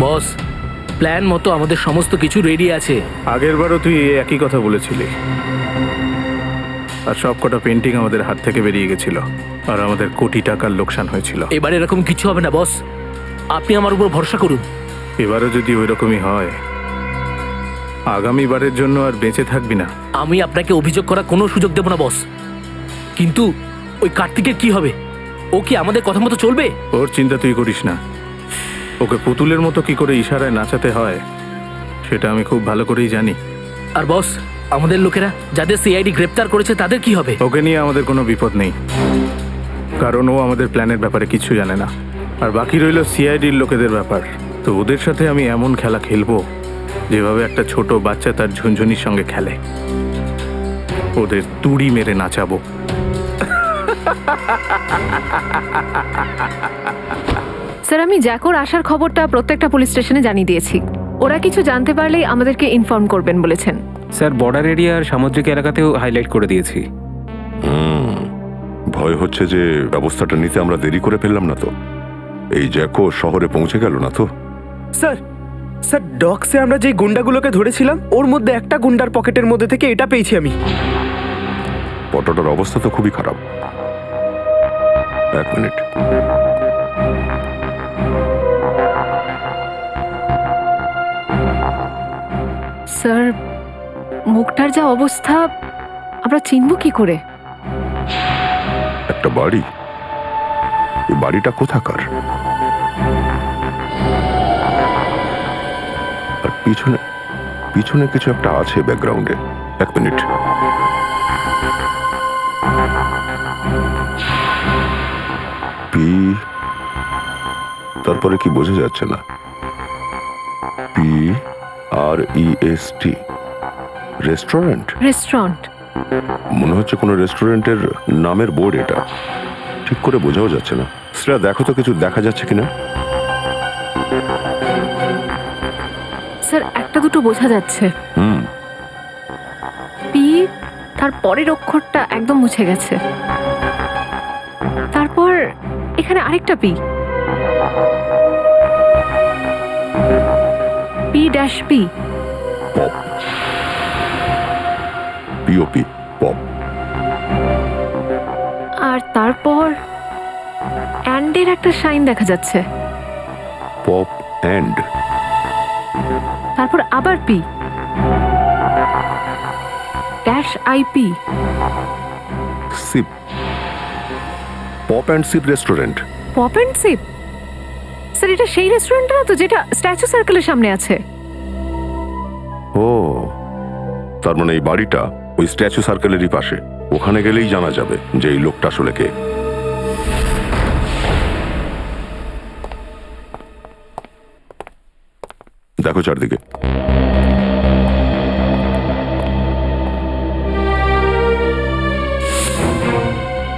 বস, plan মতো আমাদের সমস্ত কিছু রেডি আছে। আগের বারও তুই এই একই কথা বলেছিলি, আর সব কটা পেন্টিং আমাদের হাত থেকে বেরিয়ে গেছিল, আর আমাদের কোটি টাকার লোকসান হয়েছিল। এবারে এরকম কিছু হবে না বস, আপনি আমার উপর ভরসা করুন। এবারও যদি ওই রকমই হয়, আগামীবারের জন্য আর বেঁচে থাকবি না। আমি আপনাকে অভিযোগ করার কোনো সুযোগ দেব না বস, কিন্তু ওই কার্তিকের কি হবে? ও কি আমাদের কথা মতো চলবে? ওর চিন্তা তুই করিস না। ওকে পুতুলের মতো কি করে ইশারায় নাচাতে হয় সেটা আমি খুব ভালো করেই জানি। আর বস, আমাদের লোকেরা যাদের সিআইডি গ্রেপ্তার করেছে তাদের কি হবে? ওকে নিয়ে আমাদের কোনো বিপদ নেই, কারণ ও আমাদের প্ল্যানের ব্যাপারে কিছু জানে না। আর বাকি রইল সিআইডির লোকেদের ব্যাপার। তো ওদের সাথে আমি এমন খেলা খেলবো যেভাবে একটা ছোট বাচ্চা তার ঝুনঝুনির সঙ্গে খেলে। ওদের তুড়ি মেরে নাচাবো। স্যার, আমি জ্যাকোর আসার খবরটা প্রত্যেকটা পুলিশ স্টেশনে জানিয়ে দিয়েছি। ওরা কিছু জানতে পারলেই আমাদেরকে ইনফর্ম করবেন বলেছেন। স্যার, বর্ডার এরিয়া আর সামুদ্রিক এলাকাতেও হাইলাইট করে দিয়েছি। ভয় হচ্ছে যে ব্যবস্থাটা নিতে আমরা দেরি করে ফেললাম না তো। এই জ্যাকো শহরে পৌঁছে গেল না তো? স্যার, ডকসে আমরা যে গুন্ডাগুলোকে ধরেছিলাম ওর মধ্যে একটা গুন্ডার পকেটের মধ্যে থেকে এটা পেয়েছি আমি। পটোটার অবস্থা তো খুবই খারাপ। এক মিনিট। স্যার, মুখটার যা অবস্থা, আমরা চিনব কি করে? একটা বাড়ি, এই বাড়িটা কোথাকার? আর পিছনে পিছনে কিছু একটা আছে ব্যাকগ্রাউন্ডে। এক মিনিট। পি, তারপরে কি বোঝা যাচ্ছে না। PREST, restaurant. রেস্টুরেন্ট? মনে হচ্ছে কোনো রেস্টুরেন্টের নামের বোর্ড এটা। ঠিক করে বোঝাও যাচ্ছে না। শ্রেয়া, দেখো তো কিছু দেখা যাচ্ছে কিনা। স্যার, একটা দুটো বোঝা যাচ্ছে। পি, তার পরের অক্ষরটা একদম মুছে গেছে। তারপর এখানে আরেকটা P, P-P। Pop, POP, pop. আর তারপর অ্যান্ডের একটা সাইন দেখা যাচ্ছে। Pop and. তারপর আবার P, -IP। Sip, pop and sip restaurant. Pop and sip? Sir, এটা সেই রেস্টুরেন্ট না তো যেটা স্ট্যাচু সার্কেলের সামনে আছে? ও, তার মানে এই বাড়িটা ওই স্ট্যাচু সার্কেলেরই পাশে। ওখানে গেলেই জানা যাবে যে এই লোকটা আসলে কে। দেখো চারদিকে।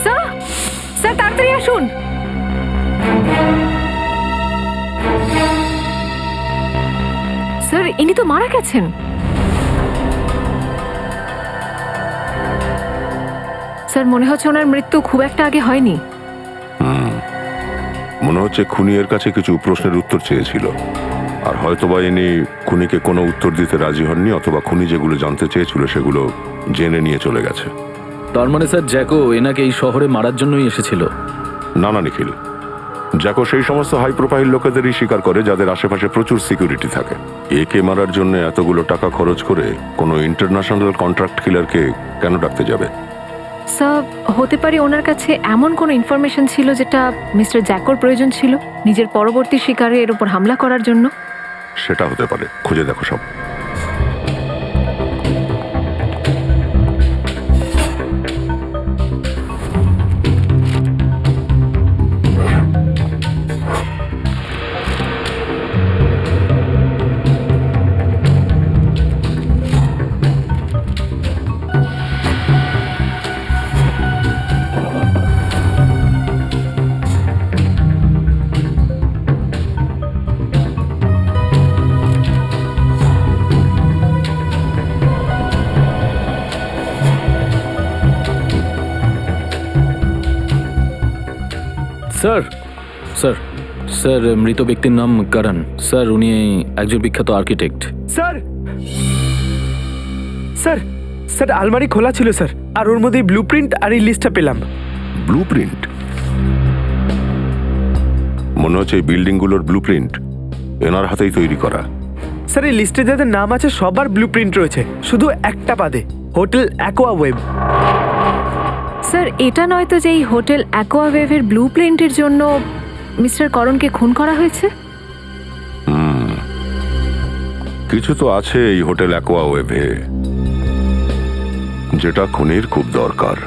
স্যার, স্যার তাড়াতাড়ি আসুন। স্যার, ইনি তো মারা গেছেন। স্যার, মনে হচ্ছে ওনার মৃত্যু খুব একটা আগে হয়নি। মনে হচ্ছে খুনি এর কাছে কিছু প্রশ্নের উত্তর চেয়েছিল, আর হয়তোবা ইনি খুনিকে কোনো উত্তর দিতে রাজি হননি, অথবা খুনি যেগুলো জানতে চেয়েছিল সেগুলো জেনে নিয়ে চলে গেছে। তার মানে স্যার, জ্যাকো এনাকে এই শহরে মারার জন্যই এসেছিল? না না নিখিল, জ্যাকো সেই সমস্ত হাই প্রোফাইল লোকেদেরই স্বীকার করে যাদের আশেপাশে প্রচুর সিকিউরিটি থাকে। একে মারার জন্য এতগুলো টাকা খরচ করে কোনো ইন্টারন্যাশনাল কন্ট্রাক্ট কিলারকে কেন ডাকতে যাবে? স্যার, হতে পারে ওনার কাছে এমন কোনো ইনফরমেশন ছিল যেটা মিস্টার জ্যাকোর প্রয়োজন ছিল নিজের পরবর্তী শিকারে এর উপর হামলা করার জন্য। সেটা হতে পারে। খুঁজে দেখো সব। স্যার, স্যার স্যার মৃত ব্যক্তির নাম করণ। স্যার উনি একজন বিখ্যাত আর্কিটেক্ট। স্যার স্যার স্যার আলমারি খোলা ছিল স্যার, আর ওর মধ্যে ব্লু প্রিন্ট আর এই লিস্টটা পেলাম। Blue print? মনে হচ্ছে এই বিল্ডিংগুলোর ব্লু প্রিন্ট এনার হাতেই তৈরি করা। স্যার এই লিস্টে যাদের নাম আছে সবার ব্লু প্রিন্ট রয়েছে, শুধু একটা বাদে, হোটেল অ্যাকোয়া ওয়েব। স্যার এটা নয় তো যে এই হোটেল অ্যাকোয়াওয়েভের ব্লু প্রিন্টের জন্য মিস্টার করণকে খুন করা হয়েছে? কিছু তো আছে এই হোটেল অ্যাকোয়া ওয়েভে যেটা খুনির খুব দরকার।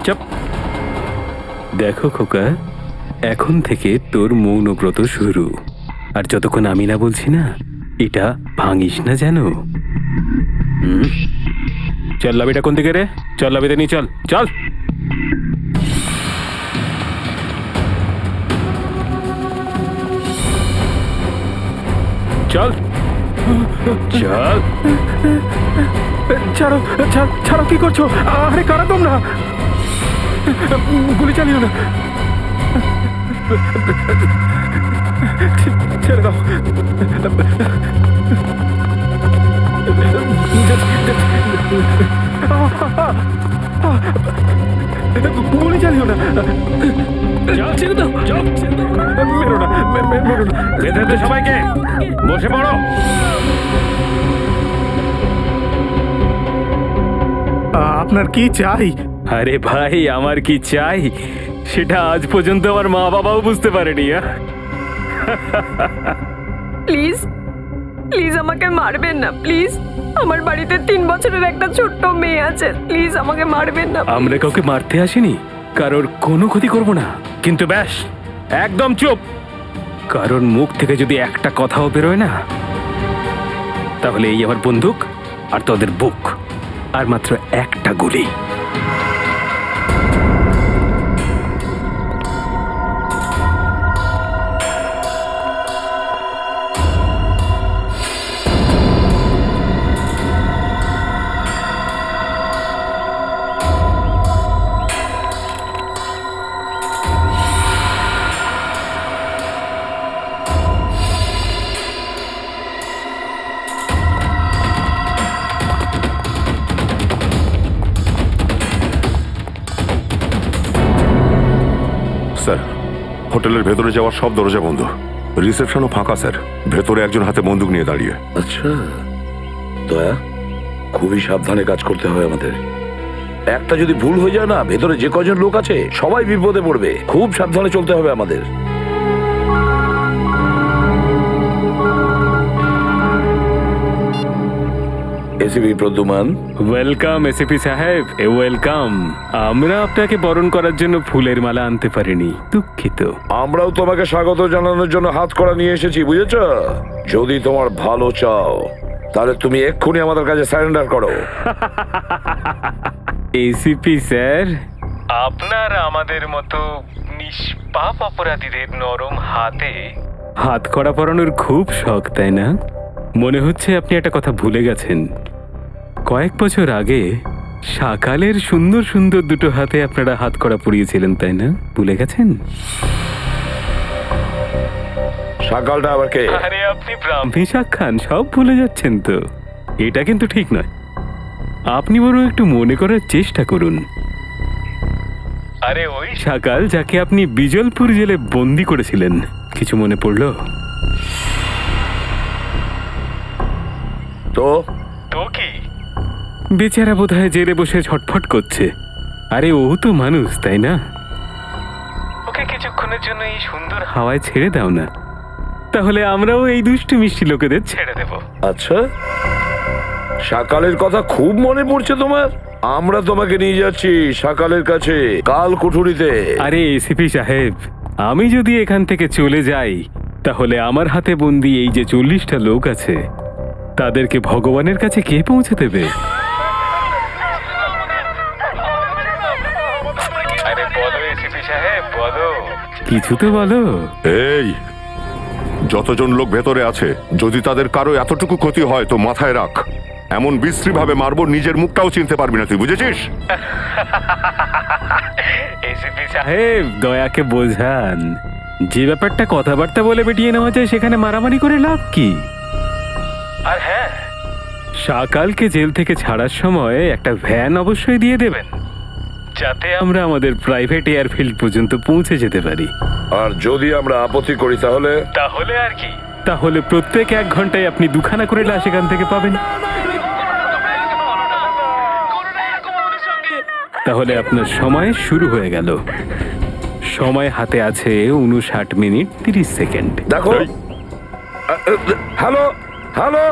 চুপ। দেখো খোকা, এখন থেকে তোর মৌনব্রত শুরু, আর যতক্ষণ আমি না বলছি না এটা ভাঙিস না যেন। চল, লাভিটা কোন দিকে রে? চল লাভিতে নিয়ে চল, চল। চল চল। ছাড়ো ছাড়ো, কি করছো? আরে কারা তোমরা? গুলি চালিও না, ছেড়ে দাও। গুলি চালিও না, ছেড়ে দাও, ছেড়ে দাও। মেরো না, মেরো না। বেঁধে দে সবাইকে, বসে পড়ো। আপনার কি চাই? আরে ভাই, আমার কি চাই সেটা আজ পর্যন্ত আমার মা বাবাও বুঝতে পারেনি। প্লিজ প্লিজ আমাকে মারবেন না, প্লিজ। আমার বাড়িতে 3 বছরের একটা ছোট্ট মেয়ে আছে, প্লিজ আমাকে মারবেন না। আমরা কাউকে মারতে আসিনি, কারোর কোনো ক্ষতি করব না। কিন্তু ব্যাস, একদম চুপ। কারণ মুখ থেকে যদি একটা কথাও বেরোয় না, তাহলে এই আমার বন্দুক আর তোদের বুক, আর মাত্র একটা গুলি। স্যার, হোটেলের ভেতরে যাওয়ার সব দরজা বন্ধ, রিসেপশনও ফাঁকা স্যার। ভেতরে একজন হাতে বন্দুক নিয়ে দাঁড়িয়ে। আচ্ছা দয়া, খুবই সাবধানে কাজ করতে হয় আমাদের। একটা যদি ভুল হয়ে যায় না, ভেতরে যে কজন লোক আছে সবাই বিপদে পড়বে। খুব সাবধানে চলতে হবে আমাদের। এসিপি প্রদ্যুমান। ওয়েলকাম এসিপি সাহেব, ওয়েলকাম। আমরা আপনাকে বরণ করার জন্য ফুলের মালা আনতে পারিনি, দুঃখিত। আমরাও তোমাকে স্বাগত জানানোর জন্য হাত করা নিয়ে এসেছি, বুঝেছ? যদি তোমার ভালো চাও তাহলে তুমি এক্ষুনি আমাদের কাছে সারেন্ডার করো। এসিপি স্যার, আপনার আমাদের মতো নিষ্পাপ অপরাধীদের নরম হাতে হাত কড়া পরানোর খুব শখ, তাই না? মনে হচ্ছে আপনি একটা কথা ভুলে গেছেন। কয়েক বছর আগে সকালের সুন্দর সুন্দর দুটো হাতে আপনারা হাত কড়া পরিয়েছিলেন, তাই না? ভুলে গেছেন? সকালটা আবার কে? আরে আপনি ব্রাহ্মী শাক খান, সব ভুলে যাচ্ছেন তো। এটা কিন্তু ঠিক নয়। আপনি বরং একটু মনে করার চেষ্টা করুন। আরে ওই সকাল যাকে আপনি বিজলপুর জেলে বন্দি করেছিলেন, কিছু মনে পড়লো? তো তো কি? বেচারা বোধহয় জেলে বসে ছটফট করছে। আরে ও তো মানুষ, তাই না? ওকে কিছুক্ষণের জন্য এই সুন্দর হাওয়ায় ছেড়ে দাও না, তাহলে আমরাও এই দুষ্টু মিষ্টি লোকেদের ছেড়ে দেব। আচ্ছা, সকালের কথা খুব মনে পড়ছে তোমার? আমরা তোমাকে নিয়ে যাচ্ছি সকালের কাছে, কাল কুঠুরিতে। আরে এসিপি সাহেব, আমি যদি এখান থেকে চলে যাই তাহলে আমার হাতে বন্দি এই যে 40টা লোক আছে, তাদেরকে ভগবানের কাছে কে পৌঁছে দেবে? কিছু তো বলো। এই যতজন লোক ভেতরে আছে, যদি তাদের কারো এতটুকু ক্ষতি হয় তো মাথায় রাখ, এমন বিশ্রী ভাবে মারবো নিজের মুখটাও চিনতে পারবি না তুই, বুঝেছিস? এসিপি সাহেব, দয়াকে বোঝান, যে ব্যাপারটা কথাবার্তা বলে বেটিয়ে নেওয়া যায় সেখানে মারামারি করে লাভ কি? আর হ্যাঁ, সকালকে জেল থেকে ছাড়ার সময় একটা ভ্যান অবশ্যই দিয়ে দেবেন, যাতে আমরা আমাদের প্রাইভেট এয়ারফিল্ড পর্যন্ত পৌঁছে যেতে পারি। আর যদি আমরা আপত্তি করি তাহলে? তাহলে আর কি, তাহলে প্রত্যেক 1 ঘন্টায় আপনি 2খানা করে লাশ এখান থেকে পাবেন। তাহলে আপনার সময় শুরু হয়ে গেল। সময় হাতে আছে 59 মিনিট 30 সেকেন্ড। দেখো, hello hello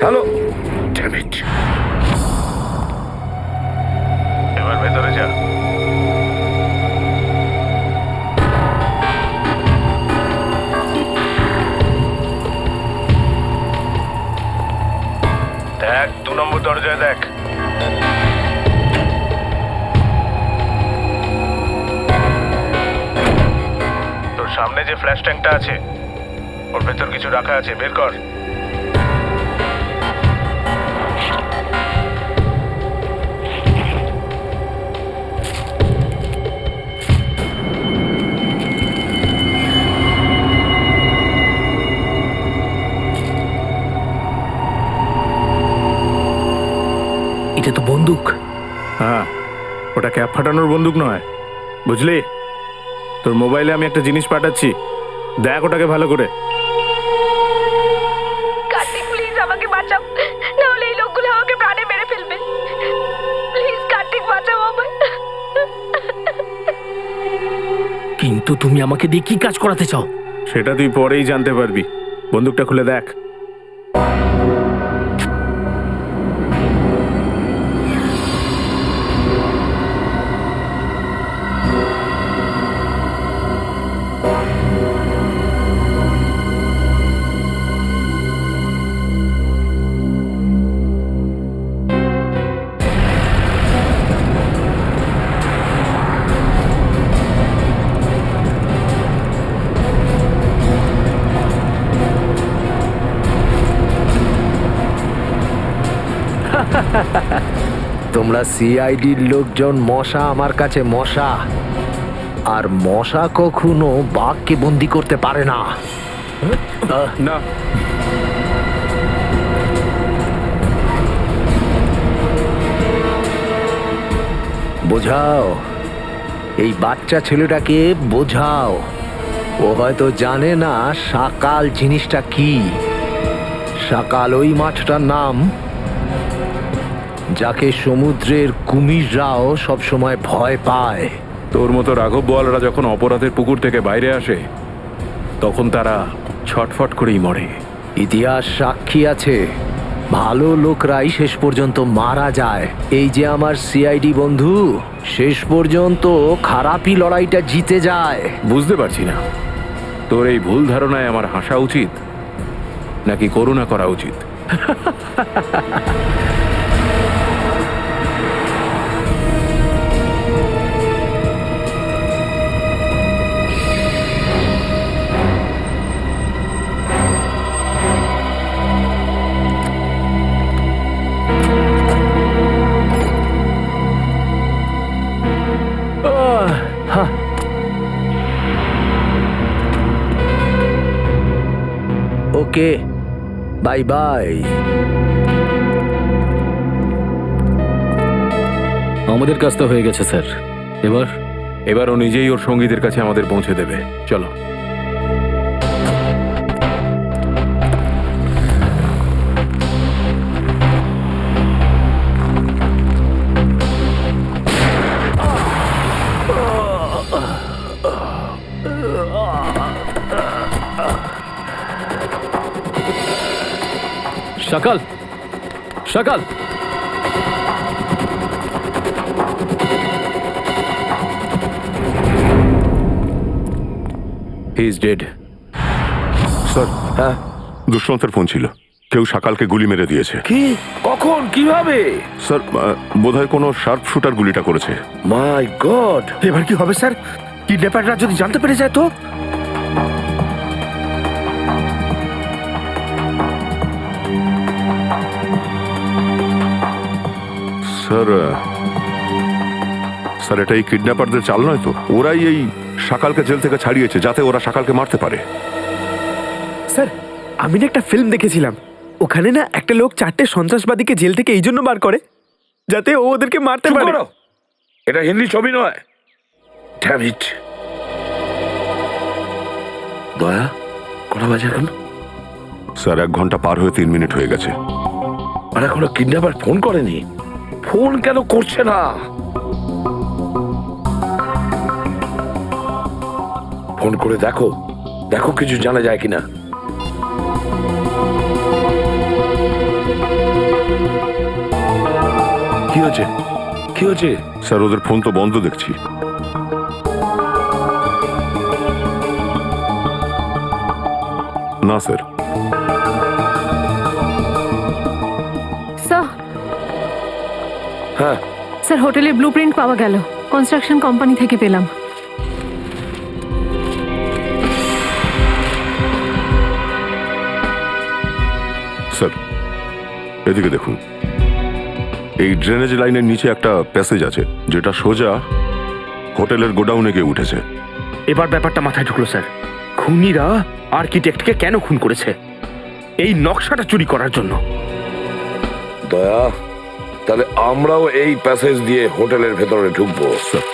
hello, damn it. এবার ভেতরে যা। দেখ, 2 নম্বর দরজায় দেখ। তোর সামনে যে ফ্ল্যাশ ট্যাঙ্কটা আছে, ওর ভেতর কিছু রাখা আছে, বের কর। এটা তো বন্দুক। হ্যাঁ, ওটা ক্যাপ ফাটানোর বন্দুক নয়, বুঝলি? তোর মোবাইলে আমি একটা জিনিস পাঠাচ্ছি, দেখ ওটাকে ভালো করে। কার্তিক, প্লিজ আমাকে বাঁচাও, না হলে এই লোকগুলো আমাকে প্রাণে মেরে ফেলবে। প্লিজ কার্তিক, বাঁচাও আমায়। কিন্তু তুমি আমাকে দিয়ে কি কাজ করাতে চাও? সেটা তুই পরেই জানতে পারবি। বন্দুকটা খুলে দেখ। তোমরা সিআইডির লোকজন মশা আমার কাছে মশা, আর মশা কখনো বাঘকে বন্দি করতে পারে না। না, বোঝাও, এই বাচ্চা ছেলেটাকে বোঝাও। ও হয়তো জানে না শাকাল জিনিসটা কি। শাকাল ওই মাছটার নাম যাকে সমুদ্রের কুমিররাও সবসময় ভয় পায়। তোর মতো রাঘব বোয়ালরা যখন অপরাধের পুকুর থেকে বাইরে আসে, তখন তারা ছটফট করেই মরে। ইতিহাস সাক্ষী আছে, ভালো লোকরাই শেষ পর্যন্ত মারা যায়। এই যে আমার সিআইডি বন্ধু, শেষ পর্যন্ত খারাপই লড়াইটা জিতে যায়। বুঝতে পারছি না, তোর এই ভুল ধারণায় আমার হাসা উচিত নাকি করুণা করা উচিত? ওকে, বাই বাই। আমাদের কাজটা হয়ে গেছে স্যার। এবার ও নিজেই ওর সঙ্গীদের কাছে আমাদের পৌঁছে দেবে। চলো। সকাল সকাল, হি ইজ ডেড। স্যার, হ্যাঁ, দুষ্যন্তের ফোন ছিল, কেউ সকালকে গুলি মেরে দিয়েছে। কি? কখন? কিভাবে? স্যার, বোধহয় কোনো শার্প শুটার গুলিটা করেছে। মাই গড! এবার কি হবে স্যার? কিডন্যাপাররা যদি জানতে পেরে যায় তো? স্যার স্যার এটা এই কিডন্যাপারদের চাল নয় তো? ওরাই এই সকালকে জেল থেকে ছাড়িয়েছে যাতে ওরা সকালকে মারতে পারে। স্যার, আমি না একটা ফিল্ম দেখেছিলাম, ওখানে না একটা লোক 4টে সন্ত্রাসবাদীকে জেল থেকে এই জন্য বার করে যাতে ও ওদেরকে মারতে চুপ পারে। করো। এটা হিন্দি ছবি নয়। Damn it! দয়া, কটা বাজে এখন? স্যার 1 ঘন্টা পার হয়ে 3 মিনিট হয়ে গেছে। আর এখনো কিডন্যাপার ফোন করেনি। ফোন কেন করছে না? ফোন করে দেখো, দেখো কিছু জানা যায় কিনা। কি হচ্ছে? কি হচ্ছে? স্যার ওদের ফোন তো বন্ধ দেখছি। না স্যার। স্যার, হ্যাঁ, স্যার হোটেলের ব্লুপ্রিন্ট পাওয়া গেল, কনস্ট্রাকশন কোম্পানি থেকে পেলাম। স্যার এদিকে দেখুন, এই ড্রেনেজ লাইনের নিচে একটা প্যাসেজ আছে যেটা সোজা হোটেলের গোডাউনে গিয়ে উঠেছে। এবার ব্যাপারটা মাথায় ঢুকলো স্যার। খুনিরা আর্কিটেক্টকে কেন খুন করেছে? এই নকশাটা চুরি করার জন্য। দয়া, তাহলে আমরাও এই প্যাসেজ দিয়ে হোটেলের ভেতরে ঢুকবো। স্যার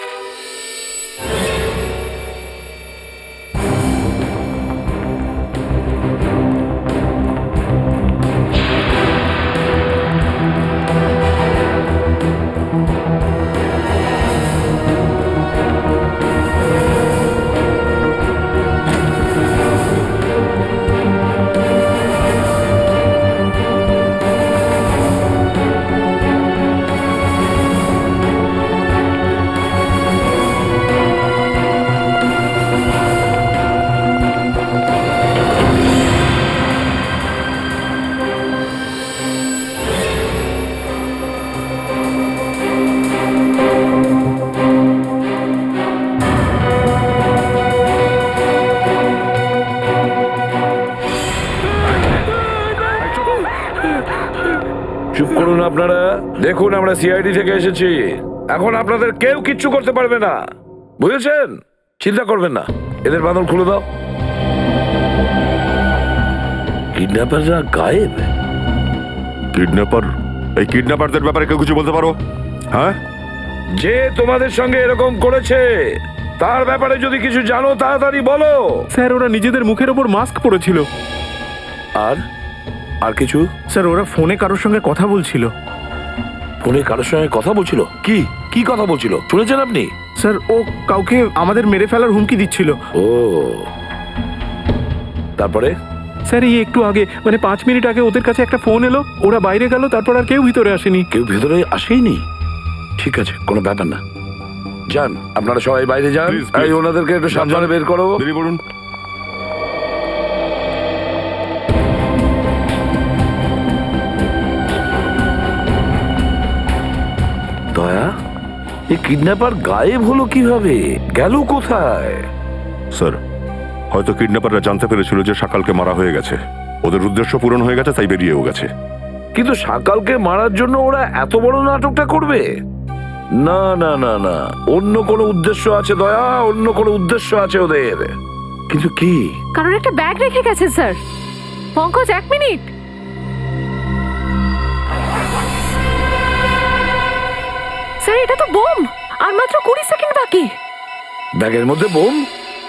চুপ করুন আপনারা। দেখুন, আমরা সিআইডি থেকে এসেছি। এখন আপনাদের কেউ কিচ্ছু করতে পারবে না, বুঝেছেন? চিন্তা করবেন না। এদের বাঁধন খুলে দাও। কিডন্যাপাররা গায়েব। কিডন্যাপার, এই কিডন্যাপারদের ব্যাপারে কেউ কিছু বলতে পারো? হ্যাঁ, যে তোমাদের সঙ্গে এরকম করেছে তার ব্যাপারে যদি কিছু জানো তাড়াতাড়ি বলো। স্যার ওরা নিজেদের মুখের ওপর মাস্ক পরেছিল। আর আর কিছু? স্যার ওরা ফোনে কারোর সঙ্গে কথা বলছিল। ফোনে কারোর সঙ্গে কথা বলছিল? কি কি কথা বলছিল শুনেছেন আপনি? স্যার ও কাউকে আমাদের মেরে ফেলার হুমকি দিচ্ছিল। ও, তারপরে? স্যার এই একটু আগে, মানে 5 মিনিট আগে ওদের কাছে একটা ফোন এলো, ওরা বাইরে গেল, তারপর আর কেউ ভিতরে আসেনি। কেউ ভেতরে আসেইনি? ঠিক আছে, কোনো ব্যাপার না। যান, আপনারা সবাই বাইরে যান। Please, please. এই ওনাদেরকে একটু সাবধানে বের করো। দেরি বলুন। দয়া, এই কিডন্যাপার গায়েব হলো কিভাবে? গেল কোথায়? স্যার হয়তো কিডন্যাপাররা জানতে পেরেছিল যে সকালকে মারা হয়ে গেছে, ওদের উদ্দেশ্য পূরণ হয়ে গেছে, তাই বেরিয়েও গেছে। কিন্তু সকালকে মারার জন্য ওরা এত বড় নাটকটা করবে? না না না না, অন্য কোনো উদ্দেশ্য আছে দয়া, অন্য কোনো উদ্দেশ্য আছে ওদের। কিন্তু কি? কারণ একটা ব্যাগ রেখে গেছে স্যার। পঙ্কজ, 1 মিনিট। স্যার এটা তো বোম, আর মাত্র 20 সেকেন্ড বাকি। ব্যাগের মধ্যে বোম?